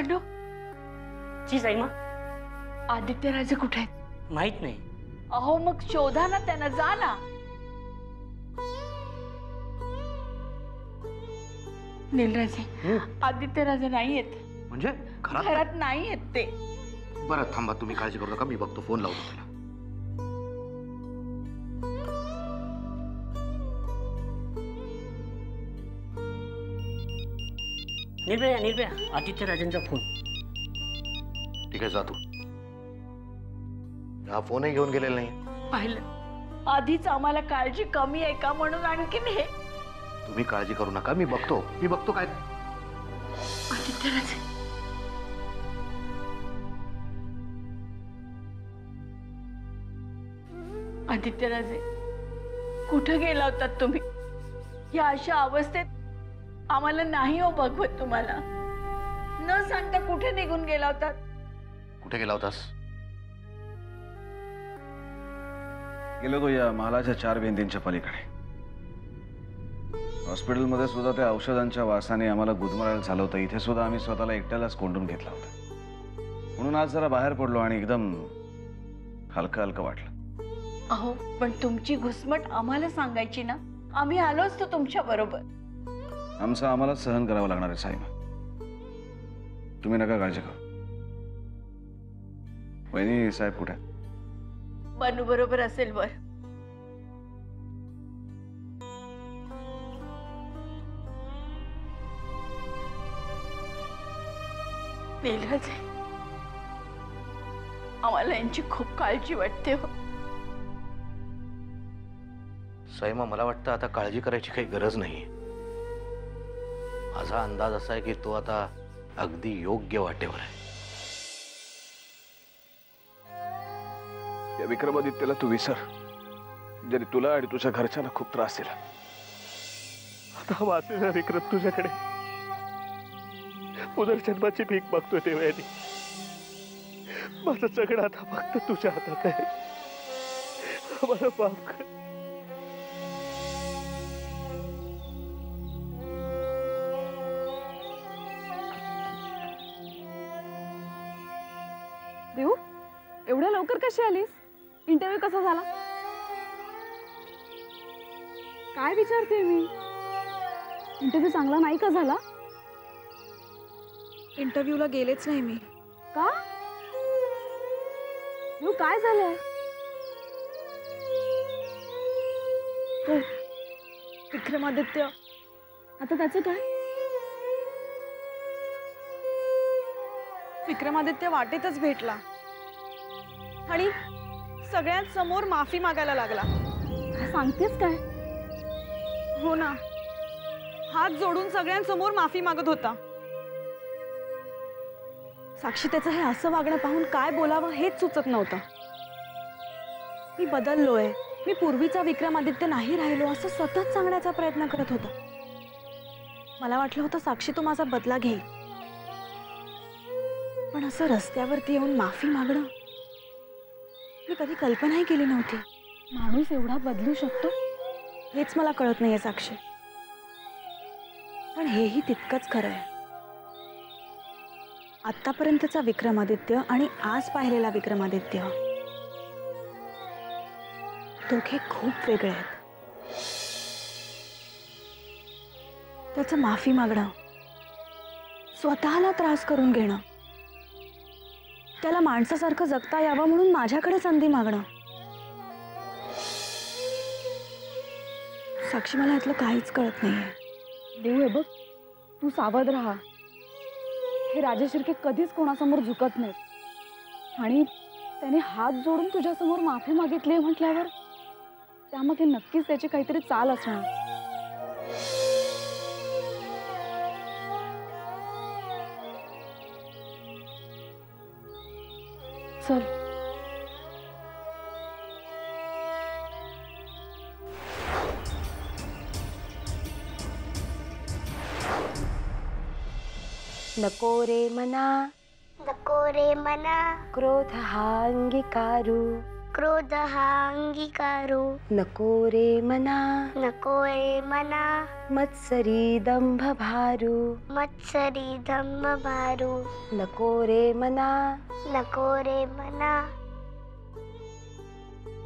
पांडू जी साईमा. आदित्यराजे कुठे आहेत? माहित नाही. अहो मग शोधा ना त्यांना, जा ना. नीलराजे, आदित्यराजे नाही आहेत. म्हणजे घरात नाही आहेत ते. बरं थांबा, तुम्ही काळजी करू नका, मी बघतो, फोन लावतो त्याला. निर्भया आदित्य राजेंचा फोन. ठीक आहे, जा तू. हा फोनही घेऊन गेलेला नाही. पाहिलं, आधीच आम्हाला काळजी कमी आहे का म्हणून आणखीन हे. तुम्ही काळजी करू नका, मी बघतो काय. आदित्यराजे, आदित्यराजे, कुठं गेला होतात तुम्ही? या अशा अवस्थेत आम्हाला नाही हो बघवत तुम्हाला. न सांगता कुठे निघून गेला होतात? कुठे गेला होतास? गेलो तो या महालाच्या 4 भिंतींच्या पलीकडे. हॉस्पिटलमध्ये सुद्धा त्या औषधांच्या वासाने आम्हाला गुदमरायला झालं होतं. इथे सुद्धा आम्ही स्वतःला एकट्यालाच कोंडून घेतला होता. म्हणून आज जरा बाहेर पडलो आणि एकदम हलकं हलकं वाटलं. अहो पण तुमची घुसमट आम्हाला सांगायची ना, आम्ही आलो असतो तुमच्या बरोबर. आमचं आम्हाला सहन करावं लागणार आहे साईमा. तुम्ही नका काळजी करू. वहिनी साहेब कुठे? बनू बरोबर असेल वर. नीलराजे, आम्हाला यांची खूप काळजी वाटते हो. साईमा, मला वाटतं आता काळजी करायची काही गरज नाही. माझा अंदाज असा आहे की तो आता अगदी योग्य वाटेवर आहे. या विक्रमादित्यला तू विसर. जरी तुला आणि तुझ्या घरच्यांना खूप त्रास दिला. आता वाचलेला विक्रम तुझ्याकडे पुनर्जन्माची भीक मागतोय तेव्हा माझं सगळं आता फक्त तुझ्या हातात आहे. आम्हाला माफ कर. देऊ, एवढ्या लवकर कशी आलीस? इंटरव्ह्यू कसा झाला? काय विचारते मी? इंटरव्ह्यू चांगला नाही का झाला? इंटरव्ह्यूला गेलेच नाही मी. का? देऊ, काय झालंय? तो विक्रमादित्य, आता त्याचं काय? विक्रमादित्य वाटेतच भेटला आणि सगळ्यांसमोर माफी मागायला लागला. सांगतेस काय? हो ना, हात जोडून सगळ्यांसमोर माफी मागत होता. साक्षी, त्याचं हे असं वागणं पाहून काय बोलावं हेच सुचत नव्हतं. मी बदललोय, मी पूर्वीचा विक्रमादित्य नाही राहिलो असं सतत सांगण्याचा प्रयत्न करत होता. मला वाटलं होतं साक्षी तू माझा बदला घेईल, पण असं रस्त्यावरती येऊन माफी मागणं मी कधी कल्पनाही केली नव्हती. माणूस एवढा बदलू शकतो हेच मला कळत नाहीये साक्षी. पण हेही तितकंच खरं आहे. आतापर्यंतचा विक्रमादित्य आणि आज पाहिलेला विक्रमादित्य दोघे खूप वेगळे आहेत. त्याचं माफी मागणं, स्वतःला त्रास करून घेणं, त्याला माणसासारखं जगता यावं म्हणून माझ्याकडे संधी मागणं. साक्षी, मला यातलं काहीच कळत नाहीये. देऊ, हे बघ, तू सावध राहा. हे राजेशिर्के कधीच कोणासमोर झुकत नाहीत आणि त्याने हात जोडून तुझ्यासमोर माफी मागितली म्हटल्यावर त्यामध्ये नक्कीच त्याची काहीतरी चाल असणार. चल. नको रे मना, नको रे मना, क्रोध हा अंगीकारू, क्रोध हा अंगीकारो नको रे मना मत्सरी दंभ भारू नको रे मना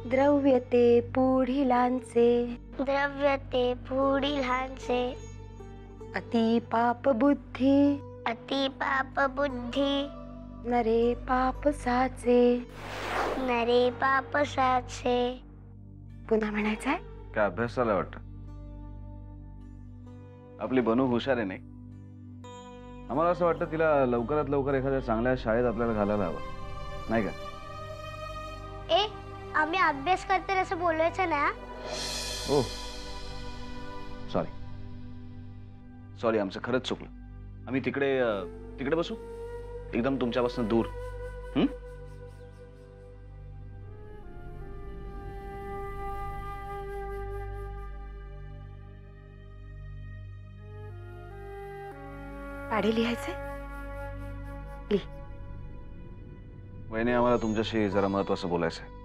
द्रव्य ते पुढिलांचे अति पाप बुद्धी नरे पाप साचे पुन्हा म्हणायचं आहे. काय अभ्यास झाला वाटतं. आपली बनू हुशार आहे नाही. आम्हाला असं वाटतं तिला लवकरात लवकर एखाद्या चांगल्या शाळेत आपल्याला घालायला हवं नाही का. आम्ही अभ्यास करतो असं बोलायचं ना. हो सॉरी आमचं खरंच चुकलं. आम्ही तिकडे बसू एकदम तुमच्यापासून दूर. पाढे लिहायचे. वहिनी आम्हाला तुमच्याशी जरा महत्वाचं बोलायचं आहे.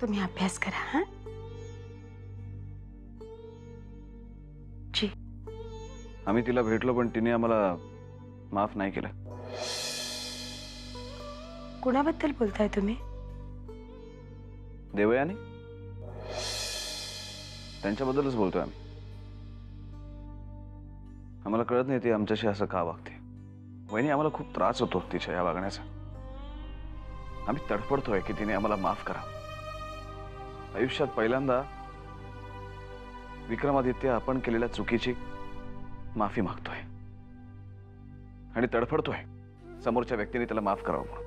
तुम्ही अभ्यास करा. हा जी. आम्ही तिला भेटलो पण तिने आम्हाला माफ नाही केलं. कुणाबद्दल बोलताय तुम्ही? देवयानी त्यांच्याबद्दलच बोलतोय आम्ही. आम्हाला कळत नाही ती आमच्याशी असं का वागते. वहिनी आम्हाला खूप त्रास होतो तिच्या या वागण्याचा. आम्ही तडफडतोय की तिने आम्हाला माफ करा. आयुष्यात पहिल्यांदा विक्रमादित्य आपण केलेल्या चुकीची माफी मागतोय आणि तडफडतोय समोरच्या व्यक्तीने त्याला माफ करावं म्हणून.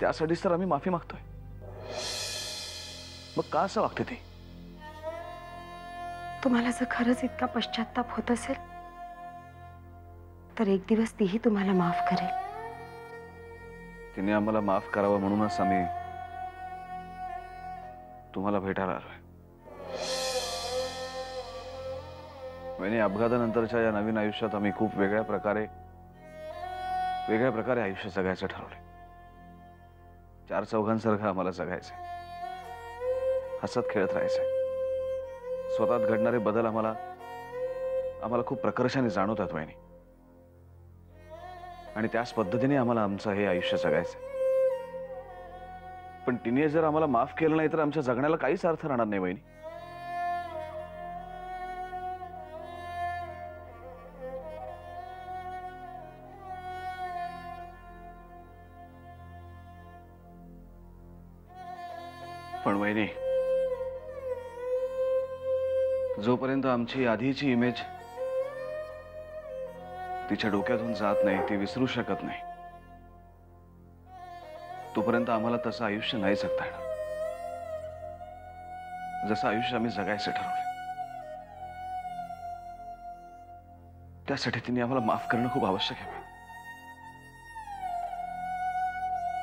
त्यासाठीच तर आम्ही माफी मागतोय. मग का असं वागते ती? तुम्हाला जर खरंच इतका पश्चाताप होत असेल तर एक दिवस तीही तुम्हाला माफ करेल. तिने आम्हाला माफ करावं म्हणूनच आम्ही तुम्हाला भेटायला आलोय. वहिनी अपघातानंतरच्या या नवीन आयुष्यात आम्ही खूप वेगळ्या प्रकारे आयुष्य जगायचं ठरवलंय. 4 चौघांसारखं आम्हाला जगायचंय. हसत खेळत राहायचंय. स्वतःत घडणारे बदल आम्हाला खूप प्रकर्षाने जाणवतात वहिनी. आणि त्याच पद्धतीने आम्हाला आमचं हे आयुष्य जगायचंय. पण तिने जर आम्हाला माफ केलं नाही तर आमच्या जगण्याला काहीच अर्थ राहणार नाही वहिनी. पण वहिनी जोपर्यंत आमची आधीची इमेज तिच्या डोक्यातून जात नाही, ती विसरू शकत नाही, तोपर्यंत आम्हाला तसं आयुष्य नाही जगता येणार जसं आयुष्य आम्ही जगायचं ठरवलं. त्यासाठी तिने आम्हाला माफ करणं खूप आवश्यक आहे.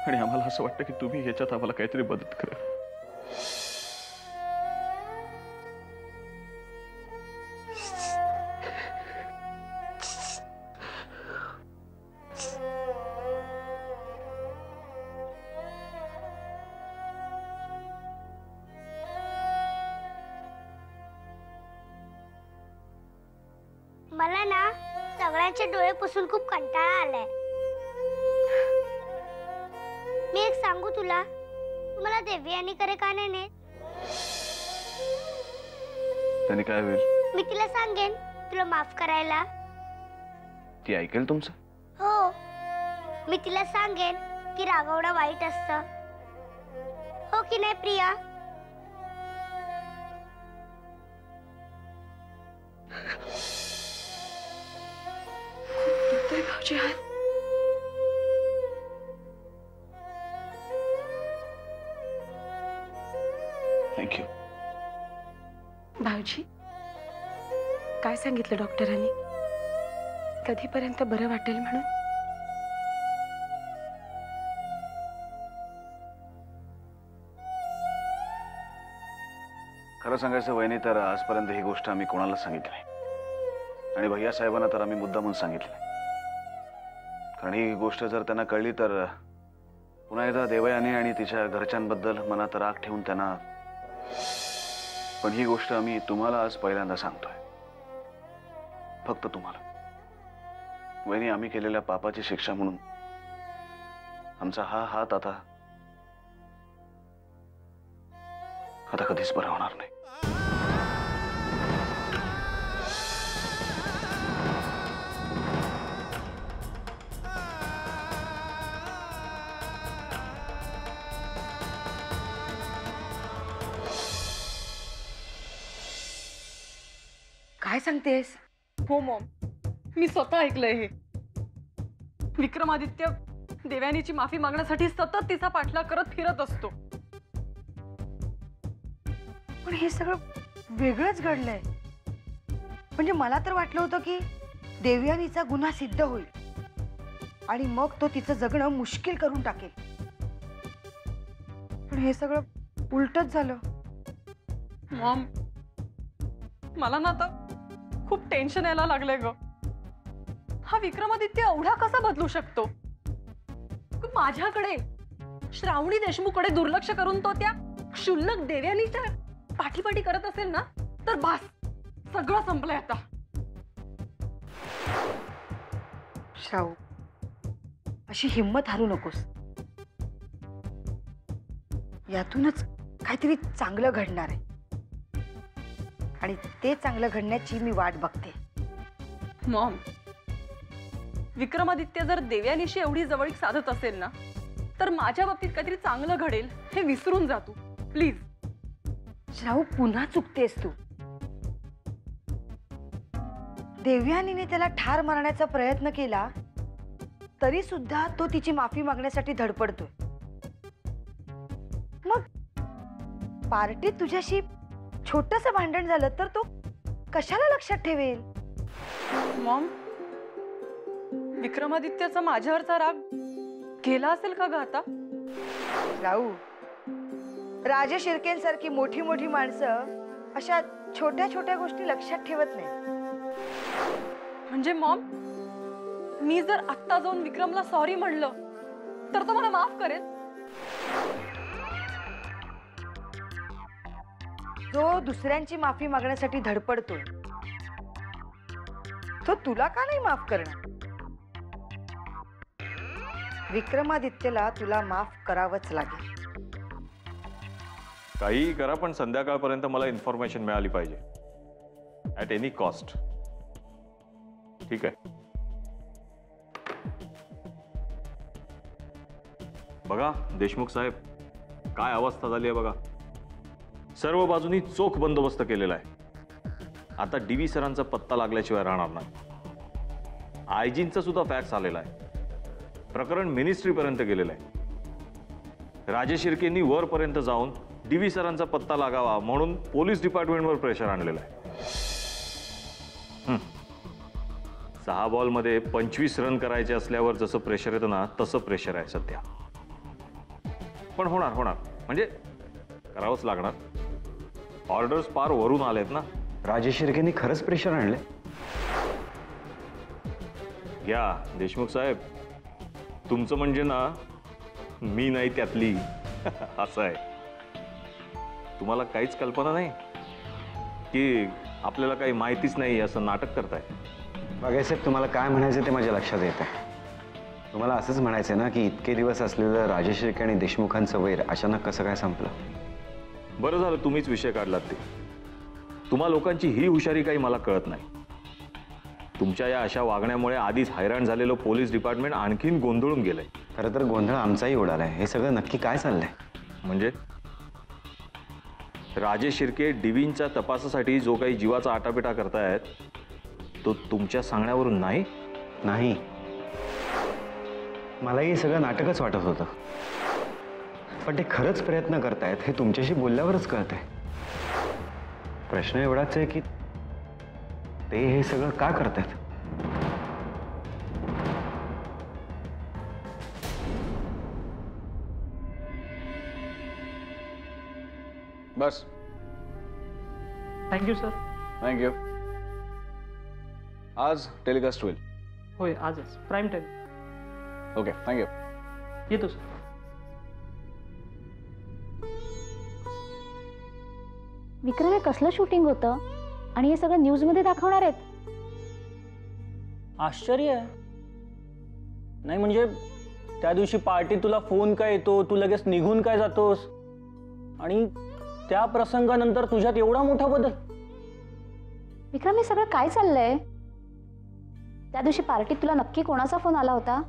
आणि आम्हाला असं वाटतं की तुम्ही ह्याच्यात आम्हाला काहीतरी मदत करा. मला ना सगळ्यांचे डोळे पुसून खूप कंटाळा आलाय. मी एक सांगू तुला, तुम्हाला देवयानी करे का नाही नेत? त्याने काय होईल? मी तिला सांगेन तुला माफ करायला. ती ऐकेल तुमचं? हो, मी तिला सांगेन की रागवणं वाईट असतं. हो की नाही प्रिया? भाऊजी हात. थँक्यू. भाऊजी काय सांगितलं डॉक्टरांनी? कधीपर्यंत बरं वाटेल म्हणून? खरं सांगायचं वहिनी तर आजपर्यंत ही गोष्ट आम्ही कोणाला सांगितली नाही. आणि भैया साहेबांना तर आम्ही मुद्दामून सांगितलं. कारण ही गोष्ट जर त्यांना कळली तर पुन्हा एकदा देवयानी आणि तिच्या घरच्यांबद्दल मनात राग ठेवून त्यांना. पण ही गोष्ट आम्ही तुम्हाला आज पहिल्यांदा सांगतोय, फक्त तुम्हाला. वहिनी, आम्ही केलेल्या पापाची शिक्षा म्हणून आमचा हा हात आता कधीच बरा होणार नाही. काय सांगतेस? हो मॉम, मी स्वतः ऐकलंय हे. विक्रमादित्य देवयानीची माफी मागण्यासाठी सतत तिचा पाठलाग करत फिरत असतो. पण हे सगळं वेगळंच घडलंय. म्हणजे मला तर वाटलं होतं की देवयानीचा गुन्हा सिद्ध होईल आणि मग तो तिचं जगणं मुश्किल करून टाकेल. पण हे सगळं उलटच झालं. मॉम, मला ना आता खूप टेन्शन यायला लागलंय ग. हा विक्रमादित्य एवढा कसा बदलू शकतो? माझ्याकडे, श्रावणी देशमुखकडे दुर्लक्ष करून तो त्या क्षुल्लक देवयानीच्या पाठीपाठी करत असेल ना, तर बास, सगळं संपलंय आता. श्राऊ, अशी हिम्मत हारू नकोस. यातूनच काहीतरी चांगलं घडणार आहे आणि ते चांगलं घडण्याची मी वाट बघते. मॉम, विक्रमादित्य जर देवयानीशी एवढी जवळीक साधत असेल ना, तर माझ्या बाबतीत काहीतरी चांगलं घडेल हे विसरून जा तू, प्लीज. श्राऊ, पुन्हा चुकतेस तू. देवयानीने त्याला ठार मारण्याचा प्रयत्न केला तरी सुद्धा तो तिची माफी मागण्यासाठी धडपडतोय. मग पार्टीत तुझ्याशी छोटंसं भांडण झालं तर तो कशाला लक्षात ठेवेल? मॉम, विक्रमादित्याचा माझ्यावरचा राग गेला असेल का ग आता? राहू, राजेश शिर्केंसारखी मोठी मोठी माणसं अशा छोट्या छोट्या गोष्टी लक्षात ठेवत नाही. म्हणजे मॉम, मी जर आत्ता जाऊन विक्रमला सॉरी म्हणलं तर तो मला माफ करेल? जो दुसऱ्यांची माफी मागण्यासाठी धडपडतोय तो तुला का नाही माफ करणार? विक्रमादित्यला तुला माफ करावंच लागेल. काहीही करा, पण संध्याकाळपर्यंत मला इन्फॉर्मेशन मिळाली पाहिजे, ॲट एनी कॉस्ट. ठीक आहे? बघा देशमुख साहेब, काय अवस्था झाली आहे बघा. सर्व बाजूनी चोख बंदोबस्त केलेला आहे. आता DV सरांचा पत्ता लागल्याशिवाय राहणार नाही. आयजींचा सुद्धा फॅक्स आलेला आहे. प्रकरण मिनिस्ट्रीपर्यंत गेलेलं आहे. राजेश शिर्केंनी वरपर्यंत जाऊन DV सरांचा पत्ता लागावा म्हणून पोलीस डिपार्टमेंटवर प्रेशर आणलेलं आहे. 6 बॉलमध्ये 25 रन करायचे असल्यावर जसं प्रेशर येतं ना, तसं प्रेशर आहे सध्या. पण होणार म्हणजे करावंच लागणार. ऑर्डर्स पार वरून आलेत ना. राजेश शिर्केंनी खरंच प्रेशर आणले? घ्या देशमुख साहेब, तुमचं म्हणजे ना मी नाही त्यातली असं आहे. तुम्हाला काहीच कल्पना नाही की आपल्याला काही माहितीच नाही असं नाटक करताय. बागायसाहेब, तुम्हाला काय म्हणायचं ते माझ्या लक्षात येत आहे. तुम्हाला असंच म्हणायचं ना की इतके दिवस असलेलं राजेश शिर्के आणि देशमुखांचं वैर अचानक कसं काय संपलं? बरं झालं तुम्हीच विषय काढलात ते. तुम्हा लोकांची ही हुशारी काही मला कळत नाही. तुमच्या या अशा वागण्यामुळे आधीच हैराण झालेलं पोलीस डिपार्टमेंट आणखीन गोंधळून गेलंय. खरं तर गोंधळ आमचाही उडालाय. हे सगळं नक्की काय चाललंय? म्हणजे राजेश शिर्के DVंच्या तपासासाठी जो काही जीवाचा आटापिटा करतायत तो तुमच्या सांगण्यावरून नाही? नाही, मलाही हे सगळं नाटकच वाटत होतं. पण ते खरंच प्रयत्न करतायत हे तुमच्याशी बोलल्यावरच कळतंय. प्रश्न एवढाच आहे की ते हे सगळं का करतायत? बस. Thank you sir. थँक्यू. आज टेलिकास्ट होईल. होय, आजच प्राईम टाईम. Okay thank you. येतो सर. विक्रम, हे कसलं शूटिंग होतं आणि हे सगळं न्यूजमध्ये दाखवणार आहेत? आश्चर्य आहे. नाही म्हणजे त्या दिवशी पार्टी तुला फोन काय येतो, तू लगेच निघून काय जातोस, आणि त्या प्रसंगानंतर तुझ्यात एवढा मोठा बदल. विक्रम, हे सगळं काय चाललंय? त्या दिवशी पार्टीत तुला नक्की कोणाचा फोन आला होता?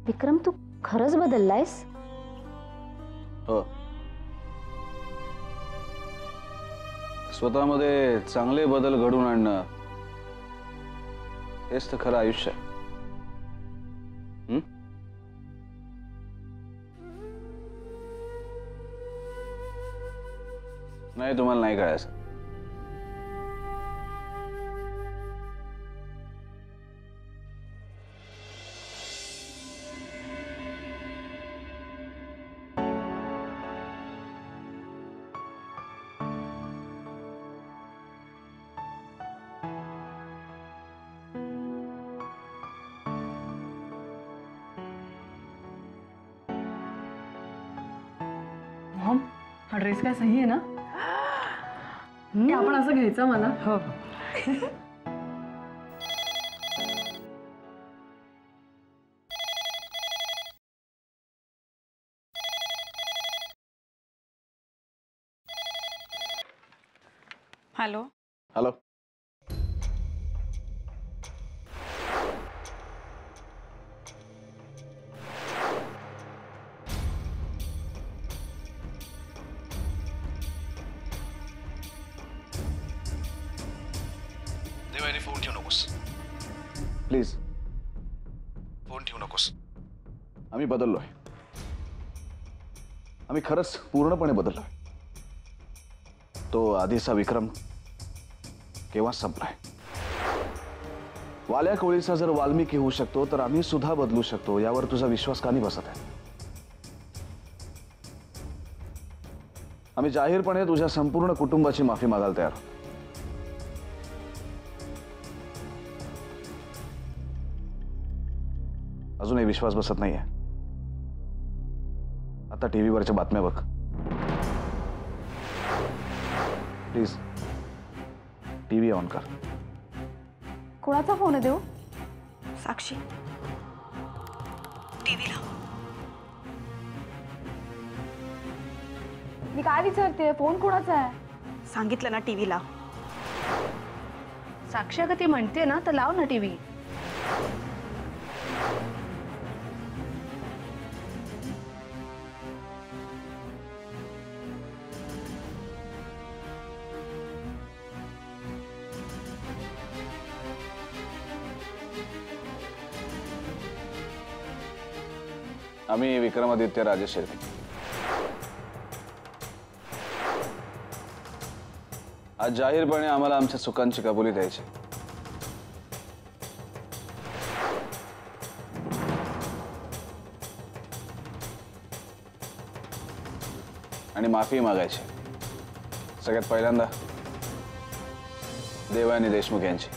विक्रम, तू खरंच बदललायस? हो, स्वतःमध्ये चांगले बदल घडवून आणणं हेच तर खरं आयुष्य आहे. नाही, तुम्हाला नाही कळायचं. मॉम, हा ड्रेस काय सही आहे ना? आपण असं घ्यायचं मला. हो. हॅलो. हॅलो. देवानी फोन ठेवू नकोस प्लीज. फोन ठेवू नकोस. आम्ही बदललोय. आम्ही खरंच पूर्णपणे बदललोय. तो आधीचा विक्रम केव्हा संपलाय. वाल्या कोळीचा जर वाल्मिकी होऊ शकतो तर आम्ही सुद्धा बदलू शकतो. यावर तुझा विश्वास का नाही बसत आहे? आम्ही जाहीरपणे तुझ्या संपूर्ण कुटुंबाची माफी मागायला तयार आहोत. अजूनही विश्वास बसत नाहीये. आता टीव्हीवरच्या बातम्या बघ प्लीज. टीव्ही ऑन कर. कोणाचा फोन आहे देऊ? साक्षी, टीव्ही लाव. मी काय विचारते? फोन कोणाचा आहे? सांगितलं ना टीव्ही लाव. साक्षी, अगं ती म्हणते ना, तर लाव ना टीव्ही. आम्ही विक्रमादित्य राजे शिर्के. आज जाहीरपणे आम्हाला आमच्या चुकांची कबुली द्यायची. आणि माफी मागायची. सगळ्यात पहिल्यांदा देवयानी देशमुख यांची.